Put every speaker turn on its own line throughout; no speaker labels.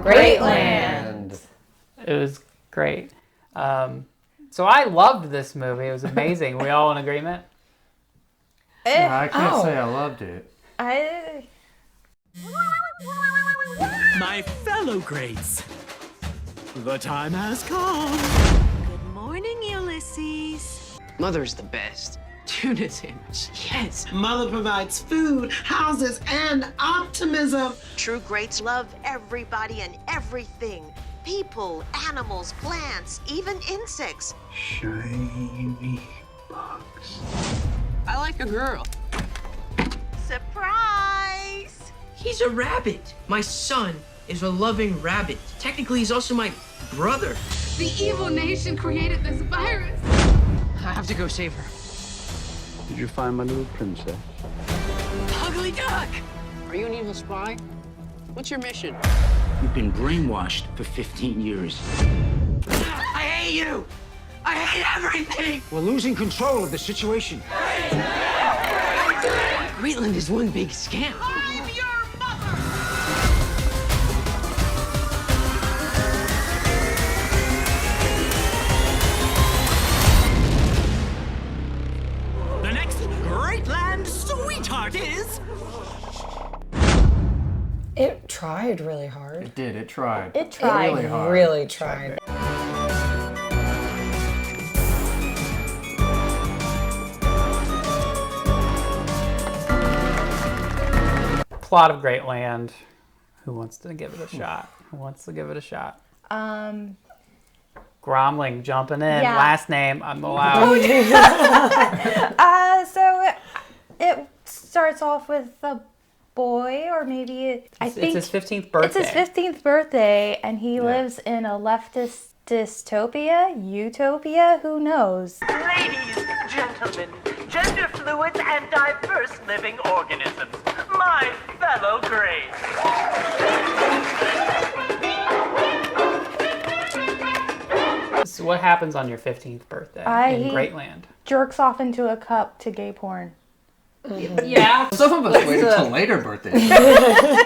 Greatland.
It was great. So I loved this movie. It was amazing. We all in agreement?
I can't say I loved it.
My fellow greats, the time has come.
Good morning, Ulysses.
Mother's the best. Tuna sandwich. Yes.
Mother provides food, houses, and optimism.
True greats love everybody and everything. People, animals, plants, even insects.
Shiny bugs.
I like a girl.
Surprise!
He's a rabbit. My son is a loving rabbit. Technically, he's also my brother.
The evil nation created this virus.
I have to go save her.
Did you find my little princess?
Ugly duck! Are you an evil spy? What's your mission?
You've been brainwashed for 15 years.
I hate you! I hate everything!
We're losing control of the situation.
Greatland is one big scam.
I'm your mother!
The next Greatland sweetheart is...
It tried really hard.
It did. It tried.
It tried.
Really hard.
Really tried.
Plot of Greatland. Who wants to give it a shot? Who wants to give it a shot? Gromling jumping in.
Yeah.
Last name. I'm allowed.
So it starts off with a boy, or maybe
It's his 15th birthday.
It's his 15th birthday, and he lives in a leftist dystopia, utopia, who knows?
Ladies, gentlemen, gender fluid and diverse living organisms, my fellow greys.
So what happens on your 15th birthday in
He
Greatland?
jerks off into a cup to gay porn.
Yeah.
Some of us waited till later birthdays.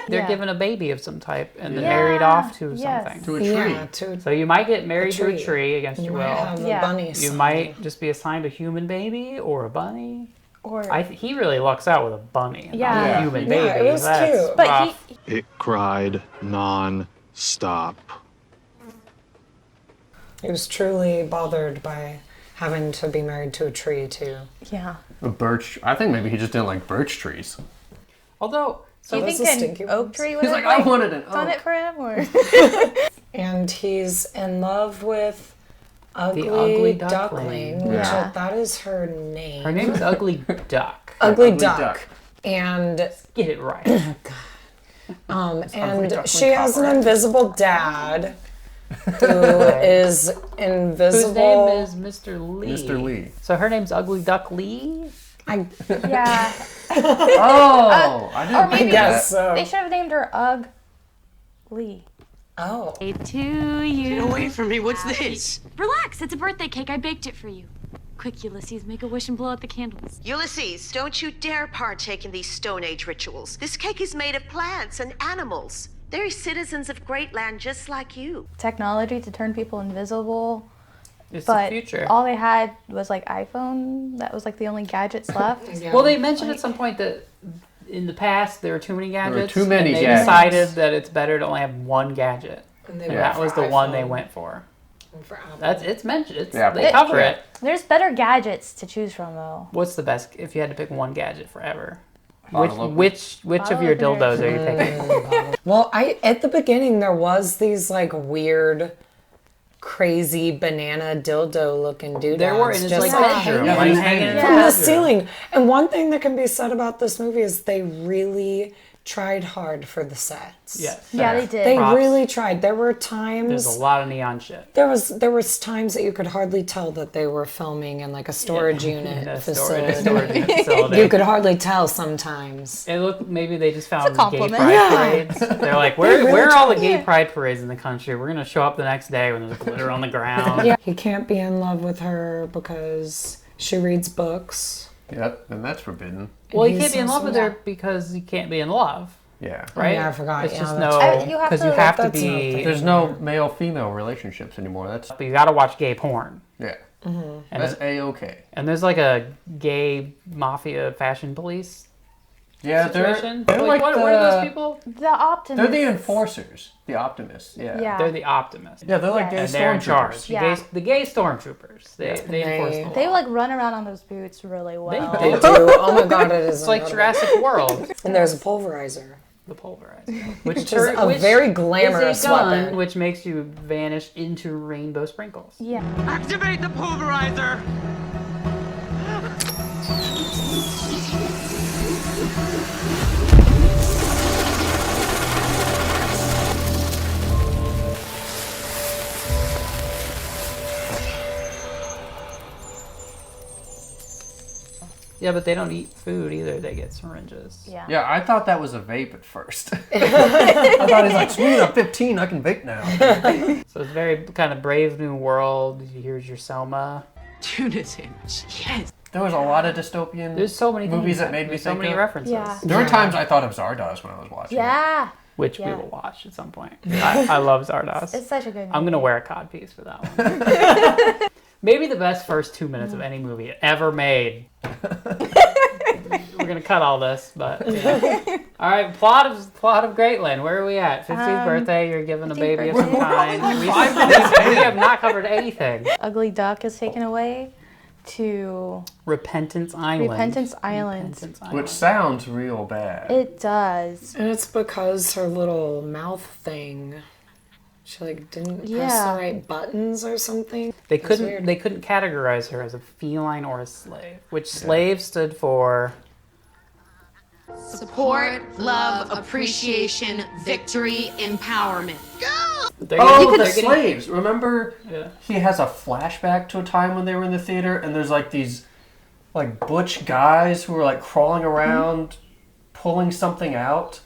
They're given a baby of some type and then married off to
Yes.
something.
To a tree.
Yeah,
So you might get married to a
tree.
tree against your
might
will.
have a
Yeah.
bunny
You
son.
might just be assigned a human baby or a bunny.
Or
He really lucks out with a bunny, and not
Yeah.
a human
Yeah,
baby.
it was
That's
cute.
but
rough.
It cried non-stop.
He was truly bothered by having to be married to a tree, too.
yeah.
A birch. I think maybe he just didn't like birch trees.
Although,
Do you
those
think
are
an
stinky
oak
ones.
tree would
He's
have
like, I wanted an
done
oak.
it for him? Or
And he's in love with Ugly,
Ugly
Duckling.
Duckling.
Which
Yeah.
that is her name.
her name is Ugly Duck.
Ugly
Ugly
Duck.
Duck.
And
Get it right.
and
Duckling
she has an
copyright.
invisible dad who is invisible.
Whose name is Mr. Lee.
Mr. Lee.
So her name's Ugly Duck Lee?
yeah.
Oh, I didn't
maybe
think
Yes.
that.
They should have named her Ugg Lee.
Oh.
To you.
Get away from me. What's this?
Relax, it's a birthday cake. I baked it for you. Quick, Ulysses, make a wish and blow out the candles.
Ulysses, don't you dare partake in these Stone Age rituals. This cake is made of plants and animals. They're citizens of Greatland just like you.
Technology to turn people invisible.
It's
But
the future.
all they had was like iPhone. That was like the only gadgets left.
Well, they mentioned at some point that in the past there were too many gadgets.
too many
and they
gadgets.
decided that it's better to only have one gadget.
And they
And
went
that was
for
the one they
iPhone
went for.
and for Apple.
It's mentioned.
Yeah,
They cover
Yeah.
it.
There's better gadgets to choose from though.
What's the best if you had to pick one gadget forever?
Bottle opener.
Which of
Bottle
your
openers.
dildos are you picking?
Well, at the beginning there was these like weird, crazy banana dildo looking doodads.
There were in his
just
like
like
bedroom,
Yeah,
like
he's
hanging in
hanging
the
from the
bedroom.
ceiling. And one thing that can be said about this movie is they really tried hard for the sets.
Yes.
Yeah, they did.
They
Props.
really tried. There were
There's
times
a lot of neon shit.
there was times that you could hardly tell that they were filming in like a storage unit
In a
facility.
storage facility.
You could hardly tell sometimes.
It looked maybe they just found
a
gay
compliment.
pride
Yeah.
parades. They're like, where are all the gay pride parades in the country? We're gonna show up the next day when there's glitter on the ground.
Yeah. He can't be in love with her because she reads books.
Yep, and that's forbidden.
Well, he
He's
can't be in
so
love with
smart.
her because he can't be in love.
Yeah.
right?
yeah, I forgot.
It's
Yeah,
just
that's
no,
You have
because
to-
you have to
That's not
be.
fair.
There's no male-female relationships anymore. That's
But you got to watch gay porn.
yeah.
And
That's A-okay.
And there's like a gay mafia fashion police
Yeah,
situation.
they're like
what are those people?
The Optimists.
They're the enforcers, the optimists. Yeah.
Yeah.
They're the optimists.
Yeah, they're like gay
And they're in charge.
stormtroopers.
Yeah.
The gay stormtroopers. They enforce the law.
They like run around on those boots really well.
They do. Oh my god, it is
It's like
incredible.
Jurassic World.
And there's a pulverizer.
The pulverizer, which
Which is a very glamorous
is a gun,
weapon.
which makes you vanish into rainbow sprinkles.
Yeah.
Activate the pulverizer!
Yeah, but they don't eat food either. They get syringes.
Yeah.
Yeah, I thought that was a vape at first. I thought he's like, sweet, I'm 15, I can vape now.
So it's very kind of Brave New World. Here's your Selma.
Tuna sandwich. Yes.
There was a lot of dystopian
There's so many
movies
things.
that made me
There's so
think
many
of.
references.
Yeah.
There were times I thought of Zardoz when I was watching.
Yeah.
Which
Yeah.
we will watch at some point. I love Zardoz.
It's such a good movie.
I'm gonna wear a codpiece for that one. Maybe the best first 2 minutes of any movie ever made. We're gonna cut all this, but yeah. All right. Plot of Greatland. Where are we at? 15th birthday. You're giving a
15th
baby of some
birthday.
kind. We have not covered anything.
Ugly Duck is taken away to
Repentance Island.
Repentance Island.
Which sounds real bad.
It does.
And it's because her little mouth thing, she like didn't press
Yeah.
the right buttons or something.
They
It's
couldn't.
weird.
They couldn't categorize her as a feline or a slave. Which slave stood for.
Support, love, appreciation, victory, empowerment.
Oh, the slaves! Remember,
Yeah.
he has a flashback to a time when they were in the theater, and there's like these, like butch guys who are like crawling around, pulling something out.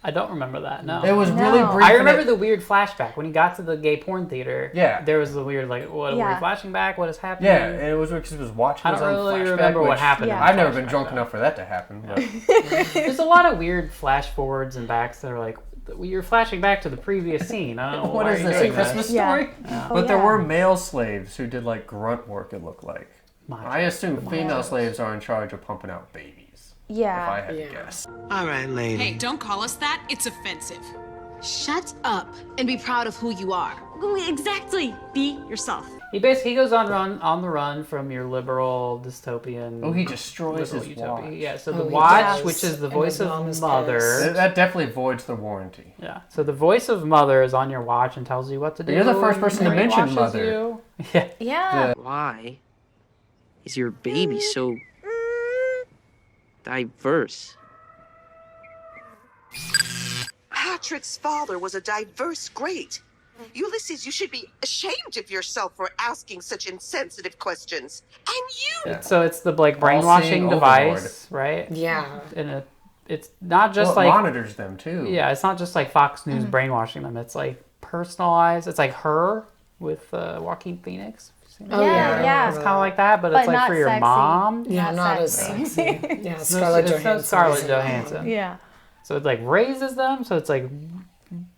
I don't remember that. No.
It was really brief.
I
and
remember
it-
the weird flashback when he got to the gay porn theater.
Yeah.
There was the weird like, what are
Yeah.
we flashing back? What is happening?
Yeah, and it was because he was watching
I
his
don't
own
really
flashback,
remember what
which
happened.
Yeah.
in the
I've never been
flashback,
drunk
though.
enough for that to happen. But
There's a lot of weird flash forwards and backs that are like, you're flashing back to the previous scene. I don't know
what
why
is
you're
this, a
doing
Christmas
Yeah.
story?
Oh,
But there
yeah.
were male slaves who did like grunt work, it looked like. I assume female slaves are in charge of pumping out babies. If I
Yeah.
had to guess.
All right, lady.
Hey, don't call us that. It's offensive. Shut up and be proud of who you are.
Exactly. Be yourself.
He basically goes on the run from your liberal dystopian.
Oh, he destroys
liberal
his
utopia.
watch.
Yeah, so
Oh,
the
he
watch,
does.
which is the
And
voice
his mom
of
is
mother.
pissed.
That definitely voids the warranty.
Yeah, so the voice of mother is on your watch and tells you what to do.
You're the first
and
person to mention
brainwashes
mother.
you. Yeah.
Yeah.
Why is your baby so diverse?
Patrick's father was a diverse great. Ulysses, you should be ashamed of yourself for asking such insensitive questions. And you...
So it's the like
All-seeing
brainwashing device, right?
Yeah.
And it's not just
Well, it
like
monitors them too.
yeah, it's not just like Fox News brainwashing them. It's like personalized. It's like Her with Joaquin Phoenix.
Oh, yeah.
Yeah.
It's kind of like that, but it's
But
like
not
for your
sexy.
mom.
Yeah, not as
sexy.
sexy. Yeah,
It's
Scarlett
not
Johansson.
Scarlett
is in that one.
Johansson.
Yeah.
So it like raises them. So it's like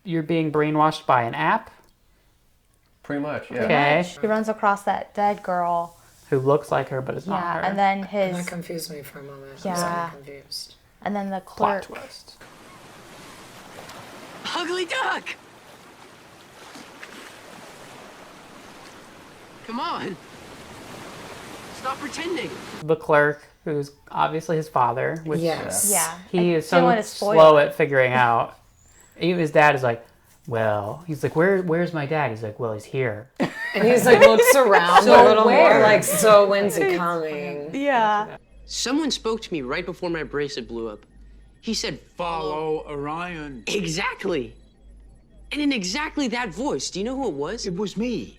you're being brainwashed by an app.
Pretty much, yeah.
Okay.
He runs across that dead girl.
Who looks like her, but is not
Yeah.
her.
And then his.
That confused me for a moment. I was
Yeah.
kinda confused.
And then the
plot
clerk.
twist.
Ugly duck! Come on. Stop pretending.
The clerk, who's obviously his father, which
Yes.
Yeah.
he
I
is
didn't
so
wanna spoil
slow
it.
at figuring out. Even his dad is like, well, he's like, where's my dad? He's like, well, he's here.
And he's like looks around
So
a little
where?
more like, so when's he coming?
Yeah.
Someone spoke to me right before my bracelet blew up. He said,
Follow Orion.
exactly. And in exactly that voice. Do you know who it was?
It was me.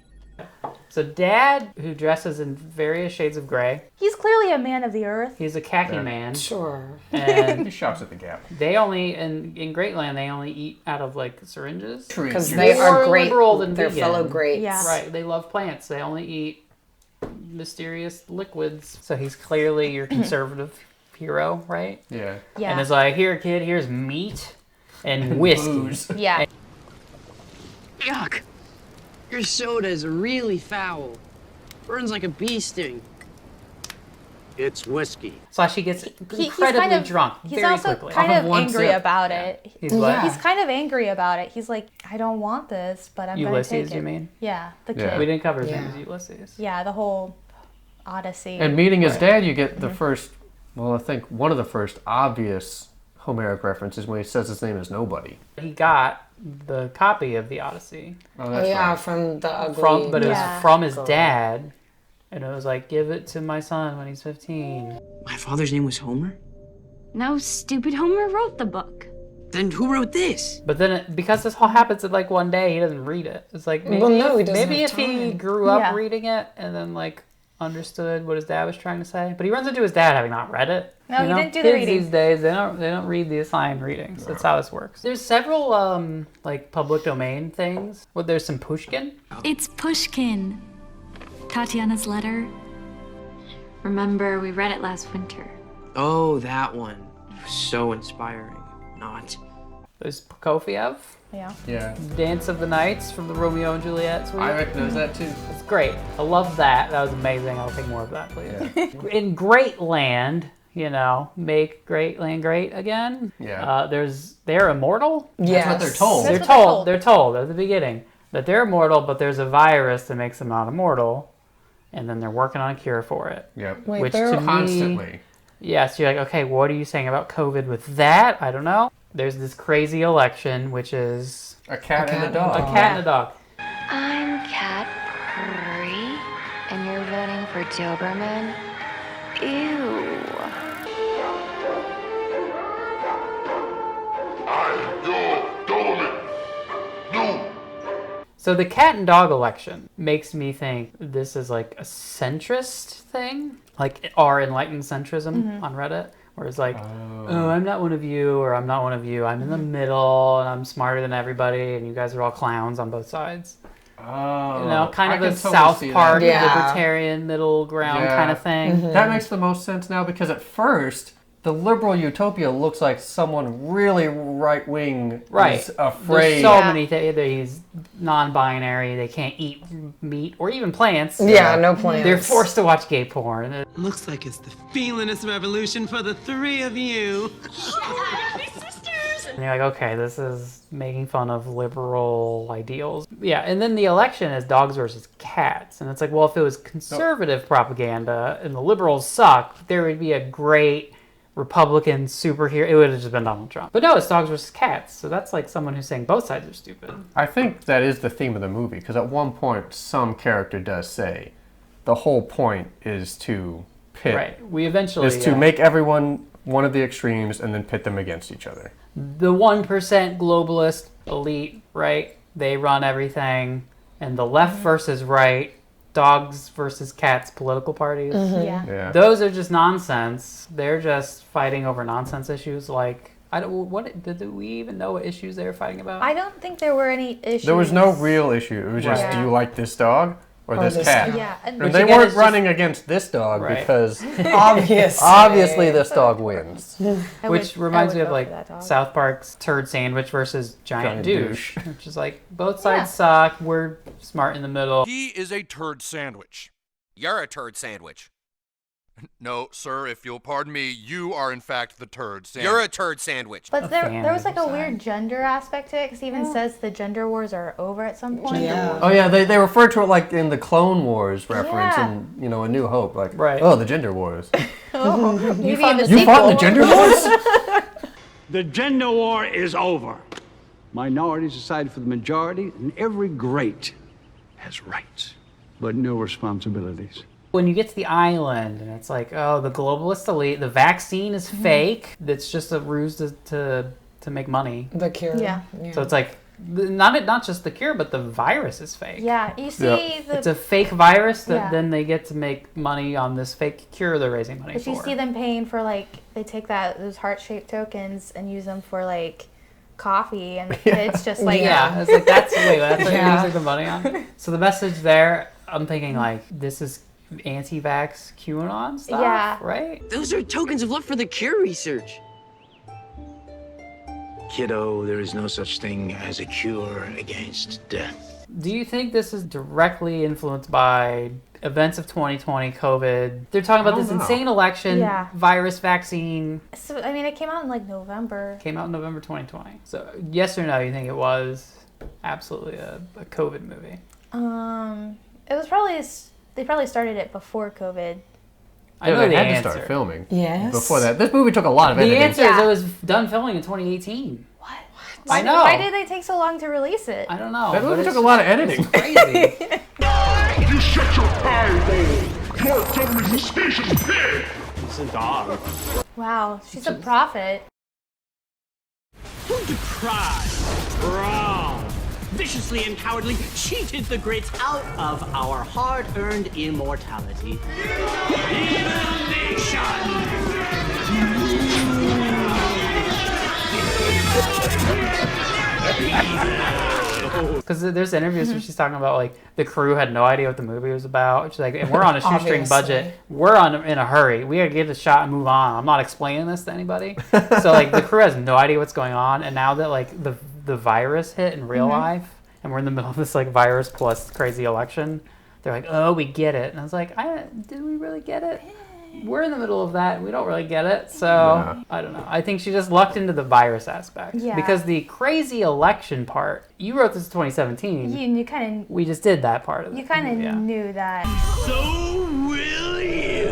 So dad, who dresses in various shades of gray,
He's clearly a man of the earth.
he's a khaki man,
Sure.
and
He shops at the Gap.
they only in Greatland they only eat out of like syringes.
Because
More
they are great.
liberal than
They're
vegan.
fellow greats.
Yeah.
Right, they love plants. They only eat mysterious liquids. So he's clearly your conservative hero, right?
Yeah.
Yeah.
And it's like, here, kid, here's meat and whiskey.
Yeah.
Yuck. Your soda is really foul. Burns like a bee sting.
It's whiskey.
So she gets
He's
incredibly
kind of
drunk
He's
very
also
quickly.
kind
Off
of
of one
angry
sip.
about it.
He's what?
He's kind of angry about it. He's like, I don't want this, but I'm going to
Ulysses,
take it.
you mean?
Yeah, the
Yeah.
kid.
We didn't cover his name
Yeah.
as Ulysses.
Yeah, the whole Odyssey.
And meeting his
Right.
dad, you get the first, well, I think one of the first obvious Homeric references when he says his name is Nobody.
He got the copy of the Odyssey.
Oh,
Oh yeah, from the ugly.
But it
Yeah.
was from his
girl.
dad. And it was like, give it to my son when he's 15.
My father's name was Homer?
No, stupid Homer wrote the book.
Then who wrote this?
But then, because this all happens in like one day, he doesn't read it. It's like, maybe,
Well, no, he doesn't
maybe
have
if he
time.
grew up
Yeah.
reading it and then like understood what his dad was trying to say. But he runs into his dad having not read it.
No,
you
he
know?
didn't do the
Kids
reading.
these days, they don't read the assigned readings. That's how this works. There's several like public domain things. Well, there's some Pushkin.
It's Pushkin. Tatiana's letter. Remember, we read it last winter.
Oh, that one. It was so inspiring. Not.
There's Prokofiev.
Yeah.
Yeah.
Dance of the Nights from the Romeo and Juliet suite.
I recognize that too.
It's great. I love that. That was amazing. I'll take more of that, please. In Great Land, you know, make Great Land great again.
Yeah.
They're immortal.
Yes.
That's what they're told.
That's
They're
what they're
told.
told.
They're told at the beginning that they're immortal, but there's a virus that makes them not immortal, and then they're working on a cure for it.
Yep.
Wait,
Which
they're
to me,
Constantly.
yes, you're like, okay, what are you saying about COVID with that? I don't know. There's this crazy election, which is
A cat and a
a
dog.
cat and a dog.
I'm Cat Purry, and you're voting for Doberman? Ew.
So the cat and dog election makes me think this is like a centrist thing, like our enlightened centrism on Reddit, where it's like, oh, I'm not one of you, or I'm not one of you. I'm in the middle, and I'm smarter than everybody, and you guys are all clowns on both sides.
Oh.
You know, kind
I
of
can
a
totally
South
see that.
Park,
Yeah.
libertarian, middle ground
Yeah.
kind of thing.
That makes the most sense now because at first, the liberal utopia looks like someone really right-wing
Right.
is afraid.
There's so many things. He's non-binary. They can't eat meat or even plants.
Yeah, no plants.
They're forced to watch gay porn.
Looks like it's the feelinist revolution for the three of you.
And you're like, okay, this is making fun of liberal ideals. Yeah, and then the election is dogs versus cats. And it's like, well, if it was conservative propaganda and the liberals suck, there would be a great Republican superhero. It would have just been Donald Trump. But no, it's dogs versus cats. So that's like someone who's saying both sides are stupid.
I think that is the theme of the movie because at one point, some character does say, the whole point is to pit.
Right. We eventually...
Is to make everyone one of the extremes and then pit them against each other.
The 1% globalist elite, right? They run everything. And the left versus right, dogs versus cats, political parties.
Yeah.
Those are just nonsense. They're just fighting over nonsense issues like... Did we even know what issues they were fighting about?
I don't think there were any issues.
There was no real issue. It was just,
Right.
do you like this dog or this cat?
Yeah.
And
But
they
again,
weren't
it's
running against this dog
Right.
because
Obviously.
this dog wins.
Which reminds me of
vote
like
for that dog.
South Park's turd sandwich versus giant
Giant
douche, which is like both sides suck. We're smart in the middle.
He is a turd sandwich.
You're a turd sandwich.
No, sir, if you'll pardon me, you are in fact the turd sandwich.
You're a turd sandwich.
But there was like a weird gender aspect to it because he even says the gender wars are over at some point.
Oh yeah, they referred to it like in the Clone Wars reference
Yeah.
in A New Hope, like
Right.
oh the gender wars.
Oh, maybe in the
You fought in the
sequel.
gender wars?
The gender war is over. Minorities decide for the majority, and every great has rights, but no responsibilities.
When you get to the island and it's like, oh, the globalist elite, the vaccine is fake. That's just a ruse to make money.
The cure.
Yeah.
So it's like not just the cure, but the virus is fake.
Yeah, you see the.
It's a fake virus that
Yeah.
then they get to make money on this fake cure they're raising money
But
for.
you see them paying for like they take those heart-shaped tokens and use them for like coffee, and the kids just like
yeah, it's like that's what you're
Yeah.
using the money on. So the message there, I'm thinking like this is anti-vax QAnon stuff,
Yeah.
right?
Those are tokens of love for the cure research.
Kiddo, there is no such thing as a cure against death.
Do you think this is directly influenced by events of 2020, COVID? They're talking about this insane election,
Yeah.
virus, vaccine.
So, I mean, it came out in like November.
Came out in November 2020. So, yes or no, you think it was absolutely a COVID movie?
It was probably, they probably started it before COVID.
I know
they
the
had
answer.
to start filming.
Yes.
Before that, this movie took a lot of
The
editing.
answer is it was done filming in 2018. I know.
Why did they take so long to release it?
I don't know.
That movie
but
took
it's-
a lot of editing.
It's crazy.
You shut your pie hole! Your tongue is a spacious pig!
It's a dog.
Wow, she's a prophet.
Who deprived, wronged, viciously and cowardly cheated the greats out of our hard-earned immortality? Evil nation!
Because there's interviews where she's talking about like the crew had no idea what the movie was about. She's like, and we're on a shoestring budget. We're in a hurry. We gotta get the shot and move on. I'm not explaining this to anybody. So like the crew has no idea what's going on. And now that like the virus hit in real life, and we're in the middle of this like virus plus crazy election, they're like, oh, we get it. And I was like, did we really get it? We're in the middle of that. We don't really get it. So,
Yeah.
I don't know. I think she just lucked into the virus aspect.
Yeah.
Because the crazy election part, you wrote this in 2017.
You kind
We just did that part of
of
it.
you kind of
Yeah.
knew that.
So will you?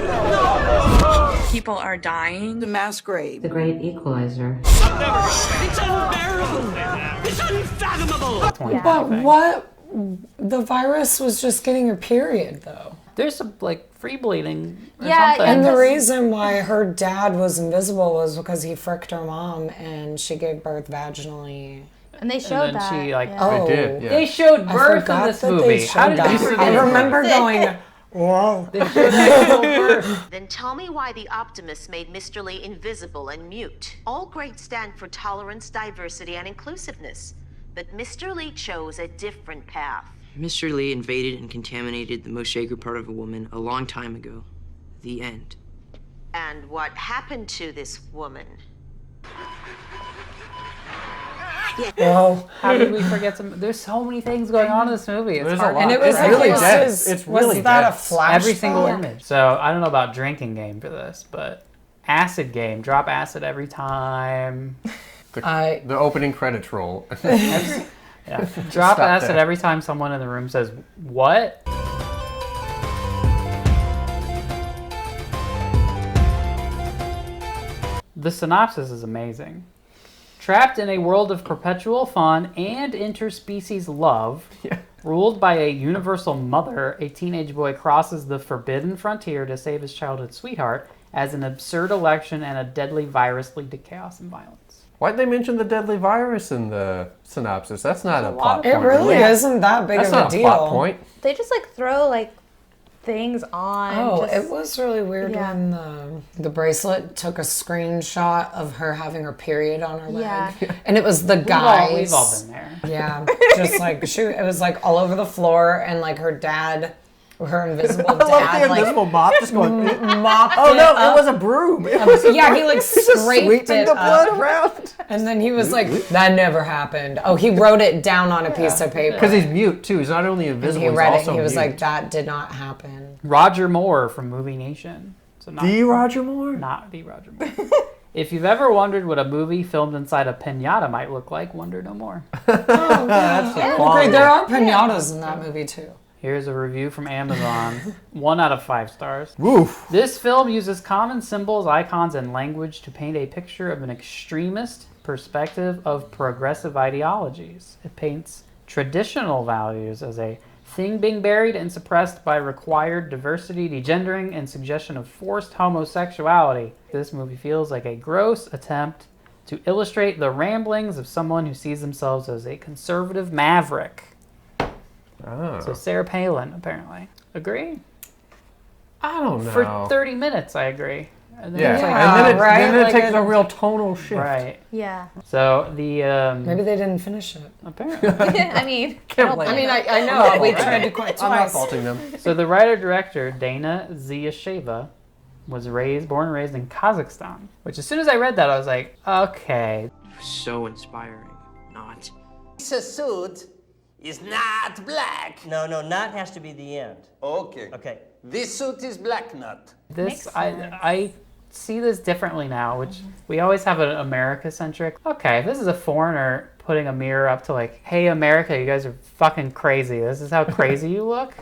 People are dying.
The mass grave.
The great equalizer.
It's unbearable! It's unfathomable!
But what? The virus was just getting her period, though.
There's some like free bleeding or
Yeah,
something.
And the reason why her dad was invisible was because he fricked her mom and she gave birth vaginally.
And they showed
and then
that.
she like
yeah.
Oh,
They did, yeah.
they showed
I
birth in
forgot
this
that they
movie. How
showed
did
that.
you forget?
I remember going, whoa.
They showed actual birth.
Then tell me why the Optimists made Mr. Lee invisible and mute. All greats stand for tolerance, diversity, and inclusiveness. But Mr. Lee chose a different path.
Mr. Lee invaded and contaminated the most sacred part of a woman a long time ago. The end.
And what happened to this woman?
Whoa.
How did we forget some? There's so many things going on in this movie. It's
There's
hard.
a lot.
And it was
It's really
was
dead.
his-
It's
was
really
that
dead.
a flash?
Every single
back?
image. So I don't know about drinking game for this, but acid game. Drop acid every time.
The opening credits roll.
Yeah. Drop
Stop
acid
there.
every time someone in the room says, what? The synopsis is amazing. Trapped in a world of perpetual fun and interspecies love, ruled by a universal mother, a teenage boy crosses the forbidden frontier to save his childhood sweetheart as an absurd election and a deadly virus lead to chaos and violence.
Why'd they mention the deadly virus in the synopsis? That's not a plot
It
point.
really isn't that big
That's
of a
not
deal.
plot point.
They just like throw like things on.
Oh,
just-
it was really weird
Yeah.
when the bracelet took a screenshot of her having her period on her leg.
Yeah.
And it was the guys.
We've all been there.
Yeah. Just like it was like all over the floor and like her dad, her invisible
I love
dad,
the
like
invisible mop just going.
mopped
Oh
it
no,
up.
it was a broom. It was,
Yeah, he like
He's just
scraped
sweeping
it
the blood
up.
around.
And then he was like, that never happened. Oh, he wrote it down on a piece of paper.
Because he's mute too. He's not only
And
invisible.
he
he's
read it
also
and he was
mute.
like, that did not happen.
Roger Moore from Movie Nation. So not
The Roger Moore?
Not the Roger Moore. If you've ever wondered what a movie filmed inside a pinata might look like, wonder no more.
That's the
I
quality.
agree. There are pinatas in that movie too.
Here's a review from Amazon. 1 out of 5 stars.
Woof.
This film uses common symbols, icons, and language to paint a picture of an extremist perspective of progressive ideologies. It paints traditional values as a thing being buried and suppressed by required diversity, degendering, and suggestion of forced homosexuality. This movie feels like a gross attempt to illustrate the ramblings of someone who sees themselves as a conservative maverick.
Oh.
So Sarah Palin, apparently. Agree?
I don't know.
For 30 minutes, I agree. And then
Yeah,
it's like,
and then it
like
takes a real tonal shift.
right.
Yeah.
So the
Maybe they didn't finish it.
apparently.
I mean,
I know. We tried to quite
I'm not
twice.
faulting them.
So the writer-director Dana Ziyasheva was born and raised in Kazakhstan. Which, as soon as I read that, I was like, okay.
So inspiring. Not.
This suit is not black. No, not has to be the end. Okay. Okay. This suit is black nut.
This I see this differently now, which we always have an America-centric. Okay, if this is a foreigner putting a mirror up to like, hey America, you guys are fucking crazy. This is how crazy you look.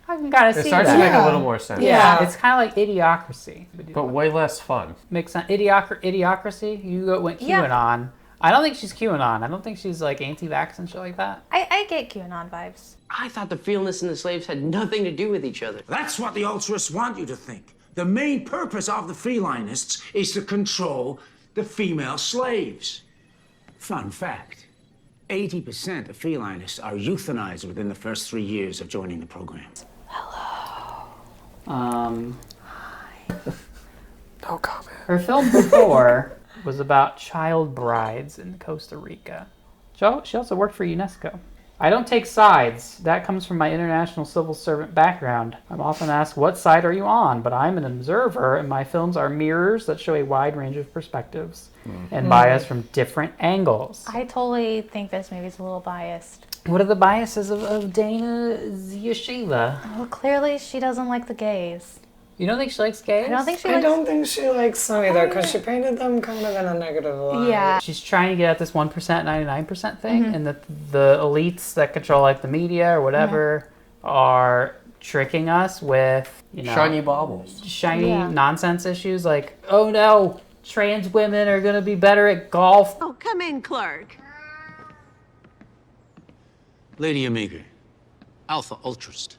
I can kind of see that.
It starts to make a little more sense.
Yeah, it's kind of like Idiocracy.
But way less fun.
Makes sense. Idiocracy. You went QAnon. I don't think she's QAnon. I don't think she's like anti-vax and shit like that.
I get QAnon vibes.
I thought the feelness and the slaves had nothing to do with each other.
That's what the altruists want you to think. The main purpose of the felinists is to control the female slaves. Fun fact, 80% of felinists are euthanized within the first 3 years of joining the program.
No comment.
Her film before was about child brides in Costa Rica. She also worked for UNESCO. I don't take sides. That comes from my international civil servant background. I'm often asked, what side are you on? But I'm an observer, and my films are mirrors that show a wide range of perspectives and bias from different angles.
I totally think this movie's a little biased.
What are the biases of Dana Ziyasheva?
Well, clearly she doesn't like the gays.
You don't think she likes gays?
I don't think she
I
likes...
don't think she likes them either, because she painted them kind of in a negative light.
Yeah.
She's trying to get at this 1%, 99% thing, and the elites that control like the media or whatever are tricking us with, you know,
Shiny baubles.
shiny nonsense issues like, oh no, trans women are going to be better at golf.
Oh, come in, Clark.
Lady Amiga, Alpha Ultrist.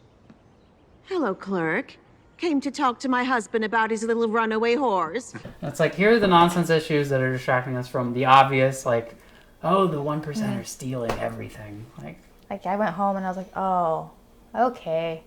Hello, Clerk. Came to talk to my husband about his little runaway horse.
It's like, here are the nonsense issues that are distracting us from the obvious, like, oh, the 1% are stealing everything.
Like, I went home and I was like, oh, okay.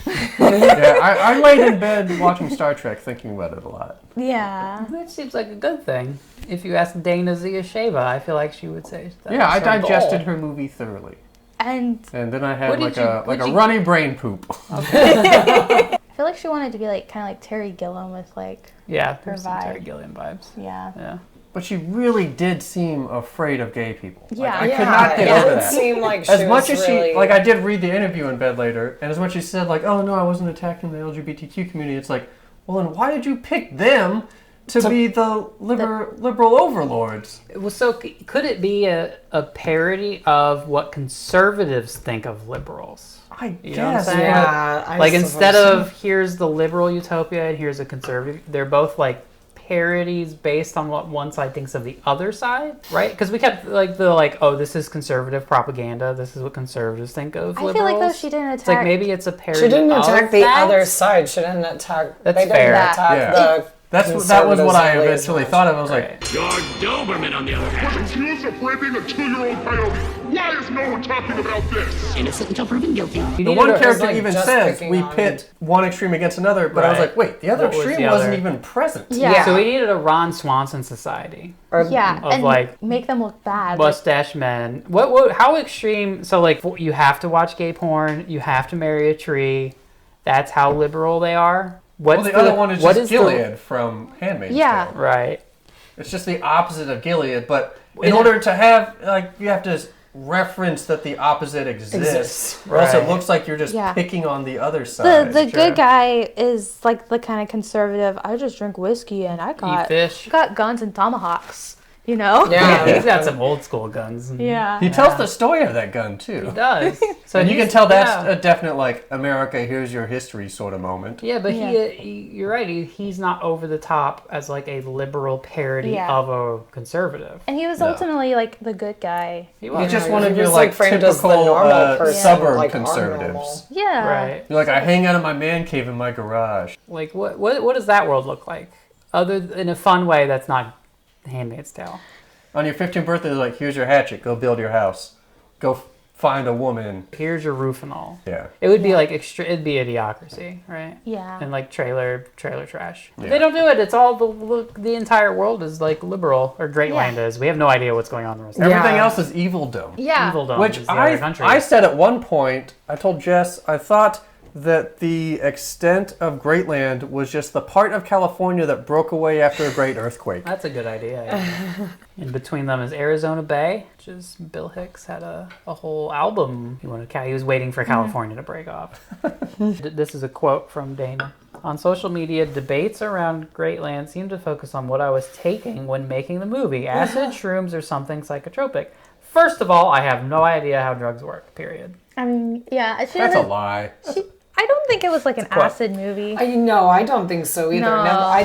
I laid in bed watching Star Trek thinking about it a lot.
Yeah.
That seems like a good thing. If you ask Dana Ziyasheva, I feel like she would say that.
Yeah, I
was her
digested
goal.
her movie thoroughly.
And
then I had
What
like
did
a
you-
runny brain poop.
I feel like she wanted to be like kind of like Terry Gilliam with like
Yeah,
her
there's some
vibe.
Terry Gilliam vibes.
Yeah.
Yeah.
But she really did seem afraid of gay people. Like,
Yeah.
I could not get over that.
It seemed like she
As much
was
as
really...
she, like, I did read the interview in bed later, and as much as she said, like, oh no, I wasn't attacking the LGBTQ community, it's like, well, then why did you pick them to be the liberal overlords?
Well, so could it be a parody of what conservatives think of liberals?
I
You know what I'm
guess.
saying?
Yeah, I
Like,
suppose
instead
so.
of here's the liberal utopia and here's a conservative, they're both like parodies based on what one side thinks of the other side, right? Because we kept like oh, this is conservative propaganda. This is what conservatives think of
I
liberals.
feel like though she didn't
It's like
attack.
maybe it's a parody.
She didn't
of
attack the
that.
other side. She didn't attack...
That's
they didn't
fair.
attack
Yeah.
the
That was what I
conservatives
eventually thought of. I was like,
George Doberman, on the other hand, was accused of raping a 2-year-old coyote. Why is no one talking about this?
Innocent until proven guilty.
the one character
like,
even
just
says
picking
we
on-
pit one extreme against another, but I was
Right.
like, wait, the other
What was
extreme
the
wasn't
other?
even present.
Yeah.
So we needed a Ron Swanson society.
Yeah,
Of
and
like
make them look bad.
mustache men. What? How extreme? So like, you have to watch gay porn. You have to marry a tree. That's how liberal they are.
Well, the other one is
what
just Gilead from Handmaid's
Yeah.
Tale.
Right.
It's just the opposite of Gilead, but in order to have, like, you have to reference that the opposite exists, or else it
Right.
looks like you're just
Yeah.
picking on the other side.
The good guy is like the kind of conservative. I just drink whiskey and I got
fish.
got guns and tomahawks. You know?
Yeah, he's got some old school guns. And
Yeah.
He tells the story of that gun, too.
He does. So
And you can
he's-
tell that's
yeah.
a definite, like, America, here's your history sort of moment.
Yeah, but you're right. He's not over the top as like a liberal parody
Yeah.
of a conservative.
And he was
No.
ultimately like the good guy.
He's just one of
he
your,
was,
like,
framed as the
typical
normal person,
suburb
like, our
conservatives.
normal.
Yeah.
Right.
You're like, I hang out in my man cave in my garage.
Like what does that world look like? Other in a fun way that's not Handmaid's Tale.
On your 15th birthday, they're like, here's your hatchet, go build your house. Go find a woman.
Here's your roof and all.
Yeah.
It would be like it'd be Idiocracy, right?
Yeah.
And like trailer trash.
Yeah.
They don't do it. It's all the entire world is like liberal, or Greatland is. We have no idea what's going on in the rest of
Everything else is Evilldom.
Yeah.
Evilldom
Which
is the other country.
I said at one point, I told Jess, I thought that the extent of Greatland was just the part of California that broke away after a great earthquake.
That's a good idea. Yeah. In between them is Arizona Bay, which is Bill Hicks had a whole album. He was waiting for California to break off. This is a quote from Dana. On social media, debates around Greatland seem to focus on what I was taking when making the movie. Acid, shrooms, or something psychotropic. First of all, I have no idea how drugs work, period.
I mean, yeah.
That's a lie.
I don't think it was like an acid movie.
No, I don't think so either.
No.
I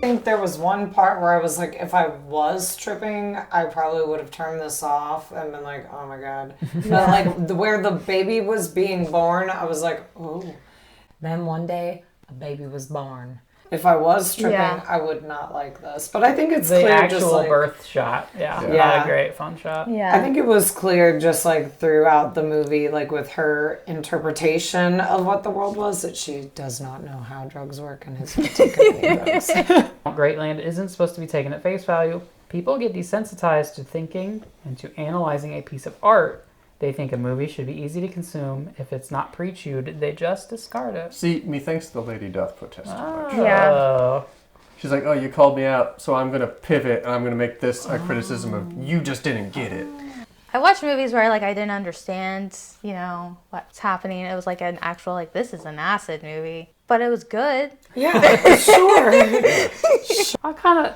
think there was one part where I was like, if I was tripping, I probably would have turned this off and been like, oh my God. But like where the baby was being born, I was like, oh. Then one day, a baby was born. If I was tripping, I would not like this. But I think it's
the
clear
actual
just like,
birth shot. Yeah. Not a great fun shot.
Yeah.
I think it was clear just like throughout the movie, like with her interpretation of what the world was, that she does not know how drugs work and has taken any drugs.
Greatland isn't supposed to be taken at face value. People get desensitized to thinking and to analyzing a piece of art. They think a movie should be easy to consume. If it's not pre-chewed, they just discard it.
See, methinks the lady doth protest too much.
Yeah.
She's like, oh, you called me out, so I'm going to pivot and I'm going to make this a criticism of you just didn't get it.
I watched movies where like I didn't understand, you know, what's happening. It was like an actual like this is an acid movie, but it was good.
Yeah, sure.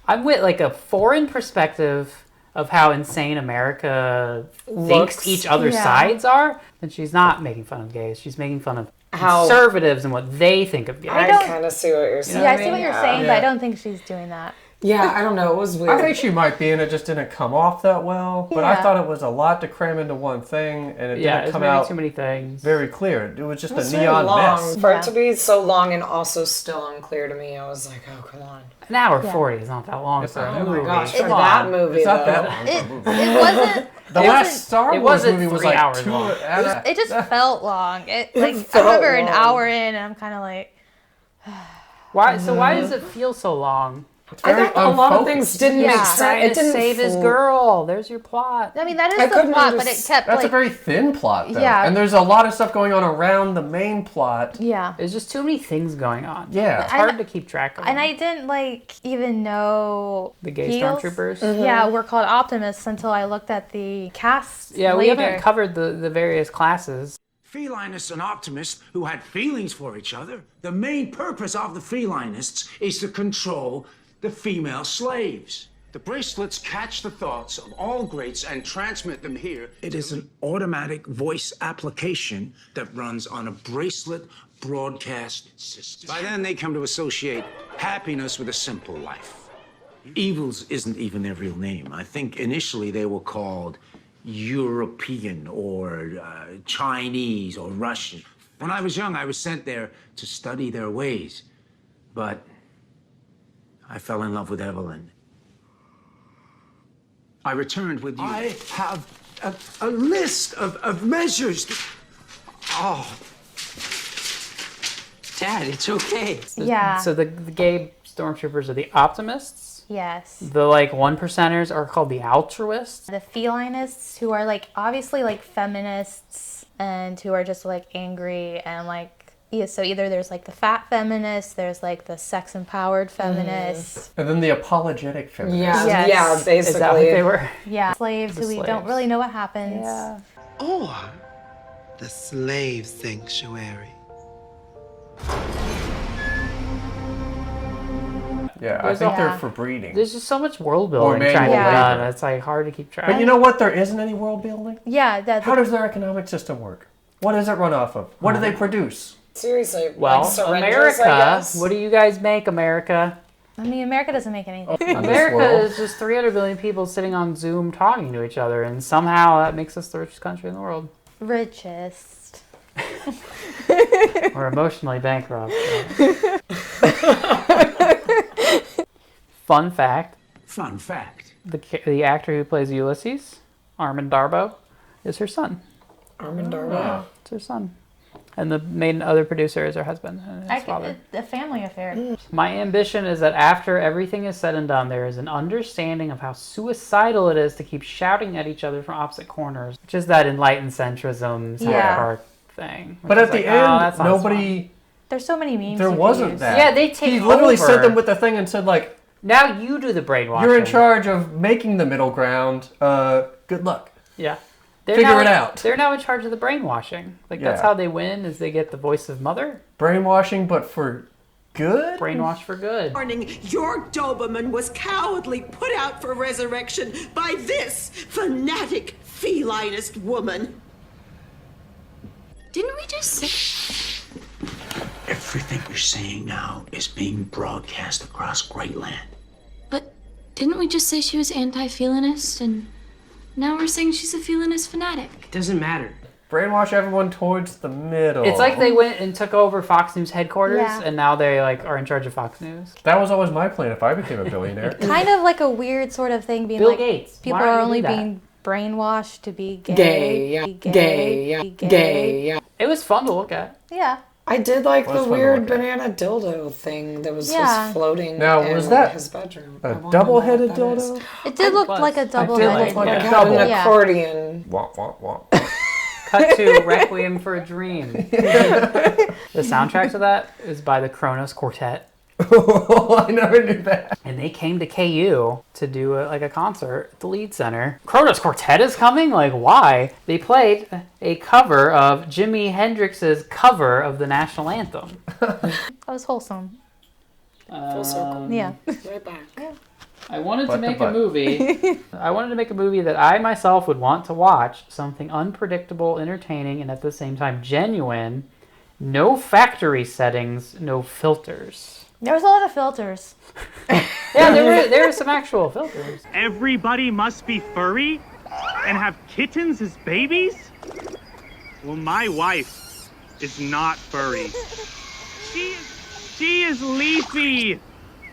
I'm with like a foreign perspective of how insane America thinks each other's sides are, and she's not making fun of gays. She's making fun of conservatives and what they think of gays.
I kind of see what you're saying.
Yeah, I see what you're saying, but I don't think she's doing that.
Yeah, I don't know. It was weird.
I think she might be, and it just didn't come off that well. But I
Yeah.
thought it was a lot to cram into one thing, and it didn't come out
too many things.
very clear. It was just
It was
a
very
neon
long.
mess.
For it to be so long and also still unclear to me, I was like, oh, come on.
An hour 40 is not that long
It's
for a
not.
movie.
Oh my gosh,
Come
for
on.
that movie,
It's not
though.
that long.
It wasn't.
The last Star
it
Wars
wasn't
movie was
3
like
hours
2
long.
It just felt long. I
felt
remember an
long.
hour in, and I'm kind of like,
Why does it feel so long?
I think a lot of things didn't make sense.
Trying
It
to
didn't
save his girl. There's your plot.
I mean, that is
I
the
couldn't
plot, but it kept
That's
like,
a very thin plot, though.
Yeah.
And there's a lot of stuff going on around the main plot.
yeah.
There's just too many things going on.
Yeah.
It's hard to keep track of.
And I didn't like even know
The gay
heels,
stormtroopers?
Yeah, were called Optimists until I looked at the cast.
Yeah, we
later.
haven't covered the various classes.
Felinists and optimists who had feelings for each other. The main purpose of the felinists is to control the female slaves. The bracelets catch the thoughts of all greats and transmit them here. It is an automatic voice application that runs on a bracelet broadcast system. By then, they come to associate happiness with a simple life. Evils isn't even their real name. I think initially they were called European or Chinese or Russian. When I was young, I was sent there to study their ways. But I fell in love with Evelyn. I returned with you. I have a list of measures. Oh.
Dad, it's okay.
Yeah.
So the gay stormtroopers are the optimists.
Yes.
The like 1%ers are called the altruists.
The felinists, who are like obviously like feminists and who are just like angry and like, yeah, so either there's like the fat feminists, there's like the sex empowered feminists.
And then the apologetic feminists.
Yeah,
Yes.
yeah, basically.
Is that what they were?
Yeah, slaves
The
who we don't
slaves.
really know what happens.
Yeah.
Or the slave sanctuary.
Yeah, I
There's
think
a-
they're for breeding.
There's just so much world
Or
building
manual
trying to be
labor.
done. It's like hard to keep track.
But you know what? There isn't any world building.
Yeah, that
How does their economic system work? What does it run off of? What do they produce?
Seriously.
Well,
like syringes, I
America.
guess.
What do you guys make, America?
I mean, America doesn't make anything.
In this
America
world.
is just 300 billion people sitting on Zoom talking to each other, and somehow that makes us the richest country in the world.
Richest.
We're emotionally bankrupt. Fun fact.
Fun fact.
The actor who plays Ulysses, Armin Darbo, is her son.
Armin Darbo?
It's her son. And the main other producer is her husband and his father.
A family affair.
My ambition is that after everything is said and done, there is an understanding of how suicidal it is to keep shouting at each other from opposite corners. Just that enlightened centrism South Park thing.
But at the end, nobody...
There's so many memes.
There wasn't that.
Yeah, they take
He literally
over.
sent them with the thing and said, like...
Now you do the brainwashing.
You're in charge of making the middle ground. Good luck.
Yeah.
Figure it out.
They're now in charge of the brainwashing. Like, that's how they win, is they get the voice of Mother.
Brainwashing, but for good?
Brainwash for good.
Morning, your Doberman was cowardly put out for resurrection by this fanatic felinist woman.
Didn't we just say...
Everything you're saying now is being broadcast across Great Land.
But didn't we just say she was anti-felinist, and now we're saying she's a felinist fanatic?
It doesn't matter.
Brainwash everyone towards the middle.
It's like they went and took over Fox News headquarters,
Yeah.
and now they are in charge of Fox News.
That was always my plan if I became a billionaire.
Kind of like a weird sort of thing being
Bill
like
Gates.
people
Why don't
are
you
only
do that?
being brainwashed to be gay.
Gay.
It was fun to look at.
Yeah.
I did like
Well,
the
it's fun to
weird
look at.
banana dildo thing that was
Yeah.
just floating
Now,
in
was that
his bedroom.
a
I wanna
double-headed
know what that
dildo?
is.
It did look like a
It
double-headed.
did look like
Like
a
an
double.
accordion.
Womp, womp, womp.
Cut to Requiem for a Dream. The soundtrack to that is by the Kronos Quartet.
I never knew that.
And they came to KU to do a concert at the Lead Center. Kronos Quartet is coming? Like, why? They played a cover of Jimi Hendrix's cover of the national anthem.
That was wholesome.
Full circle.
Yeah.
Right back.
I wanted to
Butt to
make a
butt.
movie. I wanted to make a movie that I myself would want to watch. Something unpredictable, entertaining, and at the same time genuine. No factory settings, no filters.
There was a lot of filters.
Yeah, there were some actual filters.
Everybody must be furry and have kittens as babies? Well, my wife is not furry. She is leafy.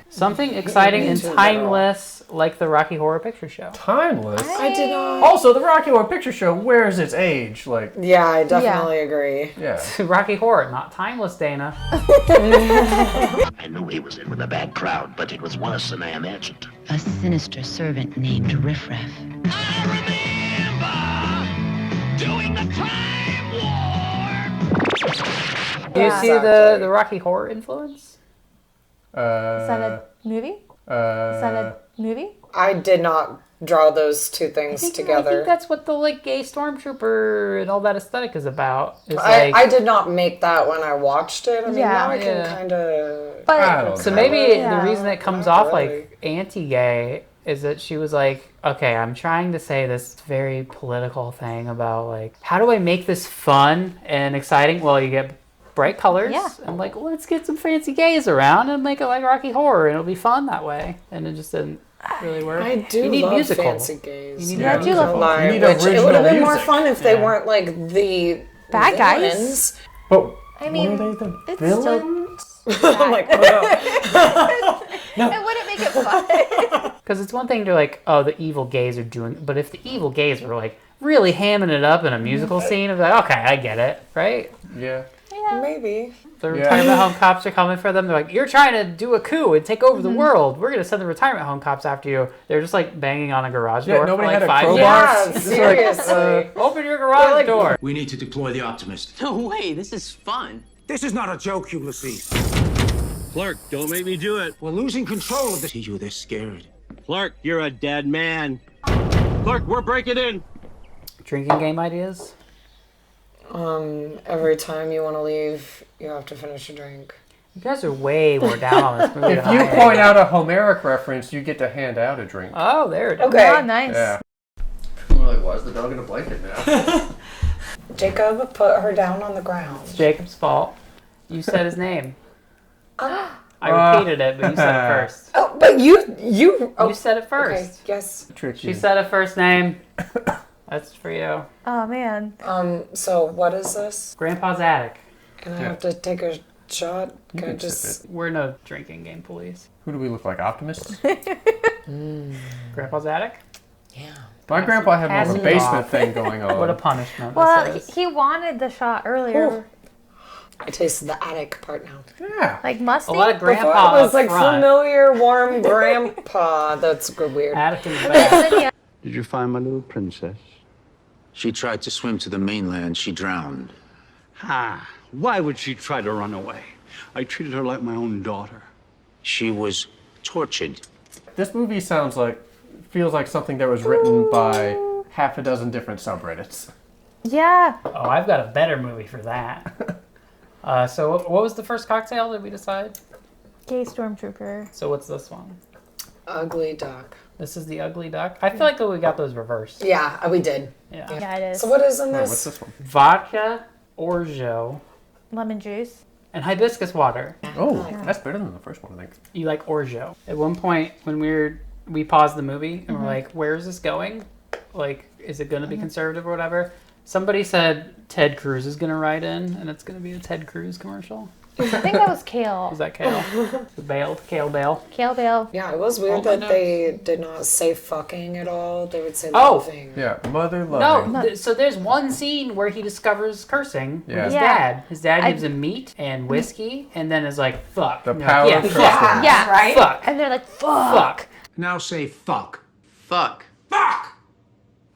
Something exciting and timeless, like the Rocky Horror Picture Show.
Timeless?
I did not.
Also, the Rocky Horror Picture Show wears its age. Like,
Yeah, I definitely agree.
yeah.
Rocky Horror, not timeless, Dana.
I knew he was in with a bad crowd, but it was worse than I imagined.
A sinister servant named Riffraff.
Doing the time war!
Do you see the Rocky Horror influence?
Is that a movie? Is that a movie?
I did not draw those two things
I
together.
think that's what the gay stormtrooper and all that aesthetic is about. It's
I did not make that when I watched it. I mean,
Yeah.
now I can
Yeah.
kind of.
But
So maybe
Yeah.
the reason it comes
Not
off
really.
like anti-gay is that she was like, okay, I'm trying to say this very political thing about like, how do I make this fun and exciting? Well, you get bright colors and like, let's get some fancy gays around and make it like Rocky Horror and it'll be fun that way. And it just didn't really work.
I do
you need
love
musical.
fancy gays.
You need
Yeah, I do love
Lie,
You need
which it
original
would have been more
music.
fun if they weren't like the
Bad guys.
villains.
But
I mean,
were they the
it's
villains?
I'm like, oh no.
it wouldn't make it fun.
Because it's one thing to like, oh, the evil gays are doing, but if the evil gays were like really hamming it up in a musical scene, it's like, okay, I get it, right?
Yeah.
Maybe.
The retirement home cops are coming for them. They're like, you're trying to do a coup and take over the world. We're going to send the retirement home cops after you. They're just like banging on a garage door
nobody
for
had
like
a
5
crowbar?
minutes.
Yeah, seriously.
Open your garage door.
We need to deploy the Optimist.
No way, this is fun.
This is not a joke, Ulysses.
Clark, don't make me do it.
We're losing control of this. See you, they're scared.
Clark, you're a dead man. Clark, we're breaking in.
Drinking game ideas?
Every time you want to leave, you have to finish a drink.
You guys are way more down on this movie
If
than
you
I am.
point out a Homeric reference, you get to hand out a drink.
Oh, there it is.
Okay.
Oh, nice.
Yeah. We're like, why is the dog in a blanket now?
Jacob put her down on the ground.
It's Jacob's fault. You said his name. I repeated it, but you said it first.
Oh, but you. Oh,
You said it first.
Okay, yes.
Trick
She
you.
said it first name. That's for you.
Oh man.
So what is this?
Grandpa's attic.
And I have to take a shot?
You
Can I
can
just...
sip
We're no drinking game police.
Who do we look like? Optimists?
Grandpa's attic?
Yeah.
My grandpa had more of a
Acid
basement
off.
thing going on.
What a punishment
Well,
this is.
he wanted the shot earlier.
I tasted the attic part now.
Yeah.
Like musty.
A lot of grandpa
Before it was
up
like
front.
familiar, warm grandpa. That's weird.
Attic in the back.
Did you find my little princess?
She tried to swim to the mainland. She drowned.
Ah, why would she try to run away? I treated her like my own daughter.
She was tortured.
This movie feels like something that was written by half a dozen different subreddits.
Yeah.
Oh, I've got a better movie for that. So what was the first cocktail that we decide?
Gay Stormtrooper.
So what's this one?
Ugly duck.
This is the ugly duck? I feel like we got those reversed.
Yeah, we did.
Yeah.
Yeah, it is.
So what is in this?
What's this one?
Vodka, orgeat,
Lemon juice.
and hibiscus water.
Oh, that's better than the first one, I think.
You like orgeat. At one point when we paused the movie and we're like, where is this going? Like, is it going to be conservative or whatever? Somebody said Ted Cruz is going to ride in and it's going to be a Ted Cruz commercial.
I think that was Kale.
Was that Kale? Kale Bale.
Kale Bale.
Yeah, it was weird
Oh, my
that they did not say fucking at all. They would say
Oh!
loving.
Yeah, mother loving.
No, so there's one scene where he discovers cursing with his
Yeah.
dad. His dad gives him meat and whiskey and then is like, fuck.
The
And you're
power
like,
of
yeah,
cursing.
fuck.
Yeah,
right?
Fuck.
And they're like, fuck.
Fuck.
Now say fuck.
Fuck.
Fuck!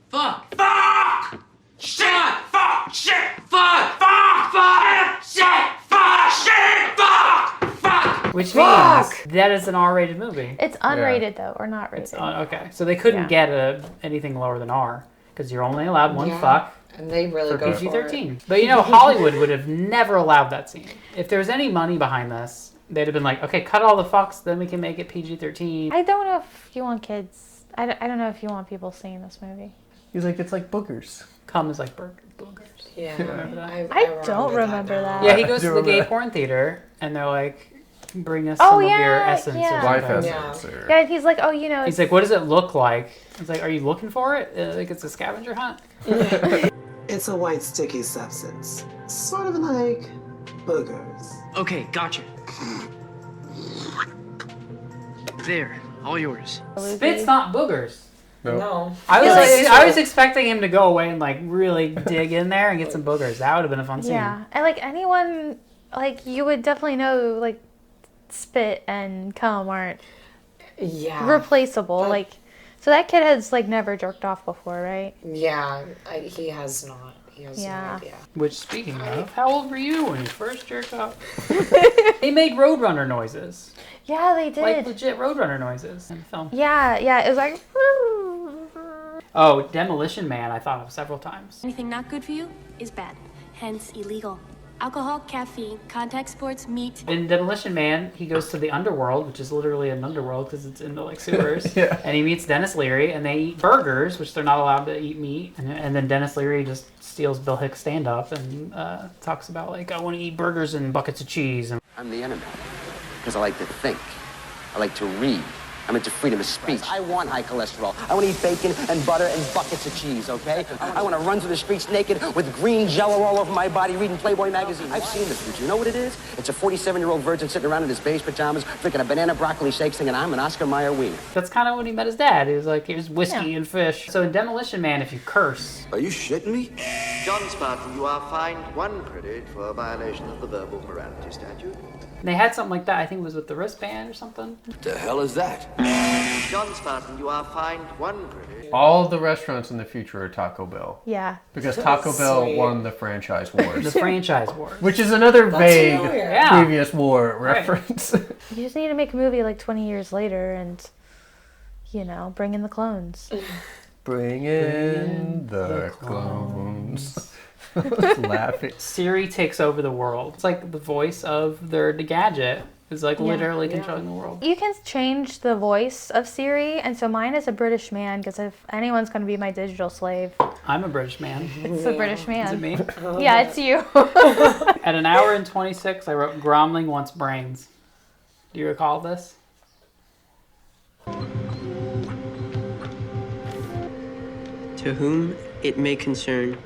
Fuck.
Fuck! Shit! Fuck! Shit! Fuck! Fuck! Fuck! Shit! Fuck! Shit! Fuck! Fuck!
Which
Fuck.
means that is an R-rated movie.
It's unrated though, or not rated.
Okay, so they couldn't
Yeah.
get anything lower than R because you're only allowed one
Yeah.
fuck
And they really
for
go
PG-13. But you know, Hollywood would have never allowed that scene. If there was any money behind this, they'd have been like, okay, cut all the fucks, then we can make it PG-13.
I don't know if you want kids. I don't know if you want people seeing this movie.
He's like, it's like boogers.
Cum is like boogers.
Yeah.
Remember that?
I don't remember that.
Yeah, he goes to
do
the gay
remember.
porn theater, and they're like, bring us
Oh,
some of your
yeah,
essence
yeah.
or
Life
something.
essence. Or...
Yeah, and he's like, oh, you know.
He's like, what does it look like? He's like, are you looking for it? Like it's a scavenger hunt?
It's a white sticky substance. Sort of like boogers.
Okay, gotcha. There, all yours.
Spit's not boogers.
No.
I was expecting him to go away and like really dig in there and get some boogers. That would have been a fun scene.
Yeah, and like anyone, like you would definitely know, like spit and cum aren't replaceable. Like, so that kid has like never jerked off before, right?
Yeah, he has not. He has no idea.
Which, speaking of, how old were you when you first jerked off? They made Roadrunner noises.
Yeah, they did.
Like legit Roadrunner noises in the film.
Yeah, it was like.
Oh, Demolition Man, I thought of several times.
Anything not good for you is bad, hence illegal. Alcohol, caffeine, contact sports, meat.
In Demolition Man, he goes to the underworld, which is literally an underworld because it's in the like sewers.
Yeah.
And he meets Dennis Leary, and they eat burgers, which they're not allowed to eat meat. And then Dennis Leary just steals Bill Hicks' stand-up and talks about like, I want to eat burgers and buckets of cheese. And
I'm the enemy because I like to think. I like to read. I'm into freedom of speech. I want high cholesterol. I want to eat bacon and butter and buckets of cheese, okay? I want to run through the streets naked with green jello all over my body reading Playboy magazine. I've seen the future. You know what it is? It's a 47-year-old virgin sitting around in his beige pajamas, drinking a banana broccoli shake, singing, I'm an Oscar Mayer wiener.
that's kind of when he met his dad. He was like, here's whiskey and fish. So in Demolition Man, if you curse...
Are you shitting me?
John Spartan, you are fined 1 credit for a violation of the verbal morality statute.
And they had something like that, I think it was with the wristband or something.
What the hell is that?
John Spartan, you are fined 1 credit.
All the restaurants in the future are Taco Bell.
Yeah.
Because Taco Bell
Sweet.
won the franchise wars.
The franchise wars.
Which is another vague
familiar.
Yeah.
previous war reference.
You just need to make a movie like 20 years later and, you know, bring in the clones.
Bring in the clones. Laughing.
Siri takes over the world. It's like the voice of the gadget is like literally controlling the world.
You can change the voice of Siri, and so mine is a British man, because if anyone's going to be my digital slave,
I'm a British man.
it's a British man.
Is it me?
Yeah, it's you.
At an hour and 26, I wrote Gromling wants brains. Do you recall this?
To whom it may concern,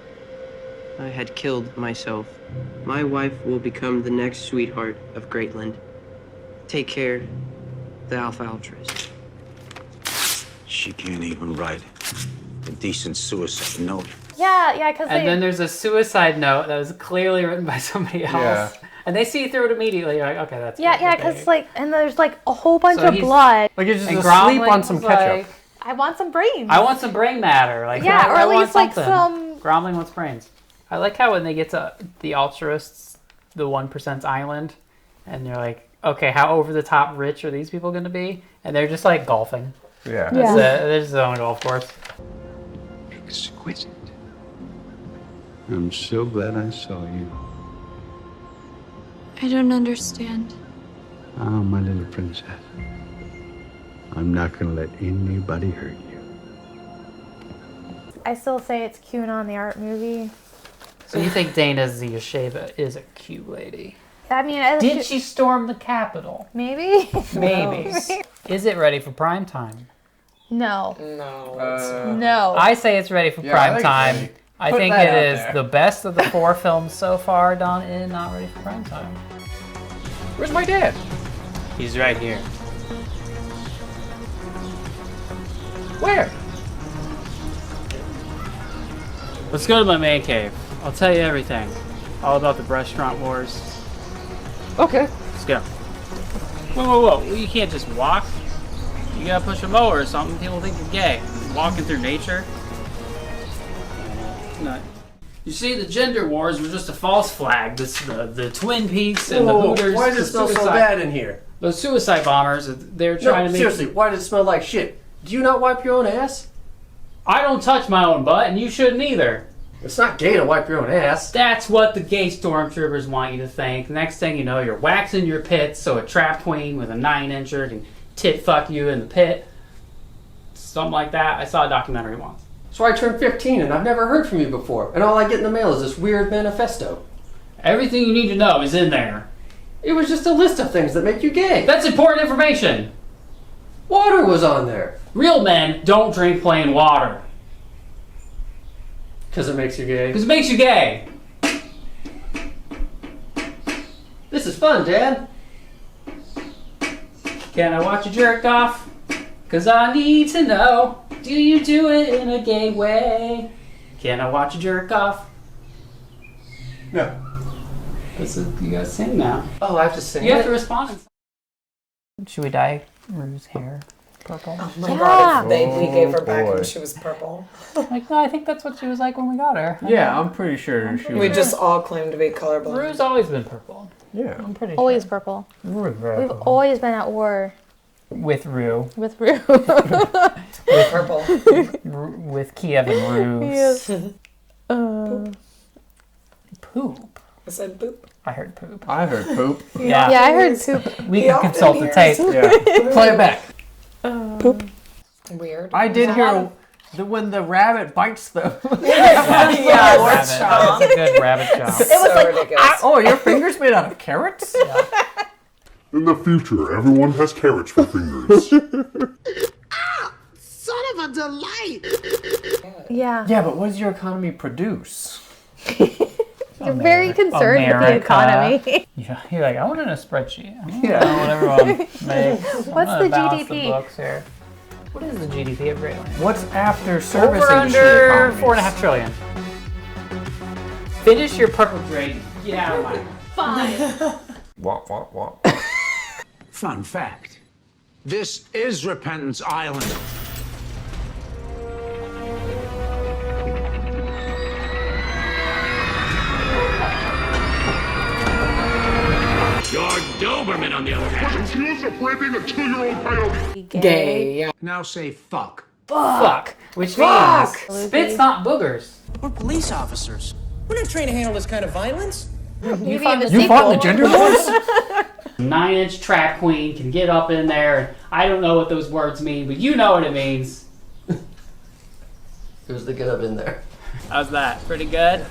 I had killed myself. My wife will become the next sweetheart of Greatland. Take care, the Alpha Ultras.
She can't even write a decent suicide note.
Yeah, because
And then there's a suicide note that was clearly written by somebody else.
Yeah.
And they see through it immediately. You're like, okay, that's
Yeah,
good.
yeah,
Okay.
because like, and there's like a whole bunch
So
of
he's-
blood.
Like he's just
And
asleep on
Gromling's
some ketchup.
like,
I want some brains.
I want some brain matter. Like,
Yeah, or
I
at
want
least, like,
something.
some-
Gromling wants brains. I like how when they get to the altruists, the 1% island, and you're like, okay, how over the top rich are these people going to be? And they're just like golfing.
Yeah.
That's it. They're just on a golf course.
Exquisite. I'm so glad I saw you.
I don't understand.
Oh, my little princess. I'm not gonna let anybody hurt you.
I still say it's QAnon the art movie.
So you think Dana Ziyasheva is a cute lady?
I mean,
Did she storm the Capitol?
Maybe.
Maybe. Is it ready for prime time?
No.
No.
No.
I say it's ready for
Yeah, I
prime
think it's
time.
ready.
I
Put
think
that
it
out
is
there.
the best of the 4 films so far done in not ready for prime time.
Where's my dad?
He's right here.
Where?
Let's go to my man cave. I'll tell you everything. All about the restaurant wars.
Okay.
Let's go. Whoa. You can't just walk. You gotta push a mower or something. People think you're gay. Walking through nature. No. You see, the gender wars were just a false flag. The Twin Peaks and the Hooters.
Why does it smell so bad in here?
Those suicide bombers, they're trying
No,
to make...
seriously, why does it smell like shit? Do you not wipe your own ass?
I don't touch my own butt, and you shouldn't either.
It's not gay to wipe your own ass.
That's what the gay stormtroopers want you to think. Next thing you know, you're waxing your pits so a trap queen with a 9-incher can tit fuck you in the pit. Something like that. I saw a documentary once.
So I turned 15 and I've never heard from you before. And all I get in the mail is this weird manifesto.
Everything you need to know is in there.
It was just a list of things that make you gay.
That's important information.
Water was on there.
Real men don't drink plain water.
Because it makes you gay.
Because it makes you gay.
This is fun, Dad.
Can I watch you jerk off? Cause I need to know. Do you do it in a gay way? Can I watch you jerk off?
No.
You gotta sing now.
Oh, I have to sing.
You have to respond. Should we dye Rue's hair purple?
Oh my god, if we gave her back
boy.
and she was purple.
Like, no, I think that's what she was like when we got her.
Yeah, I'm pretty sure she
We
was.
just all claim to be colorblind.
Rue's always been purple.
Yeah.
I'm pretty
Always purple.
sure.
We've always been at war
With Rue.
with Rue.
With purple.
With Kiev and Rue's.
Yes.
Poop.
I said boop.
I heard poop.
I heard poop.
Yeah.
Yeah, I heard poop.
We
He
can
often
consult the
hears
tape.
Yeah. Play it back.
Poop. Weird.
I did hear when the rabbit bites the.
Yeah,
Rabbit. That's a good rabbit chomp.
It was like,
ridiculous.
Oh, your fingers made out of carrots?
In the future, everyone has carrots for fingers.
Son of a delight!
yeah.
Yeah, but what does your economy produce?
You're very concerned with the
America.
economy.
Yeah, you're like, I want it in a spreadsheet. I don't
Yeah.
know what everyone makes.
What's
I'm gonna
the
balance
GDP?
The books here. What is the GDP of Great Lakes?
What's after service
Over
industry
under
economies?
$4.5 trillion. Finish your purple grade. Get out of my.
Fine.
Wah.
Fun fact. This is Repentance Island.
Your Doberman, on the other hand, was accused of raping a 2-year-old coyote.
Gay, yeah.
Now say fuck.
Fuck. Which
Fuck.
means spit's not boogers.
We're police officers. We're not trained to handle this kind of violence.
You
fought in the gender wars?
9-inch trap queen can get up in there. I don't know what those words mean, but you know what it means.
Who's the get up in there?
How's that? Pretty good?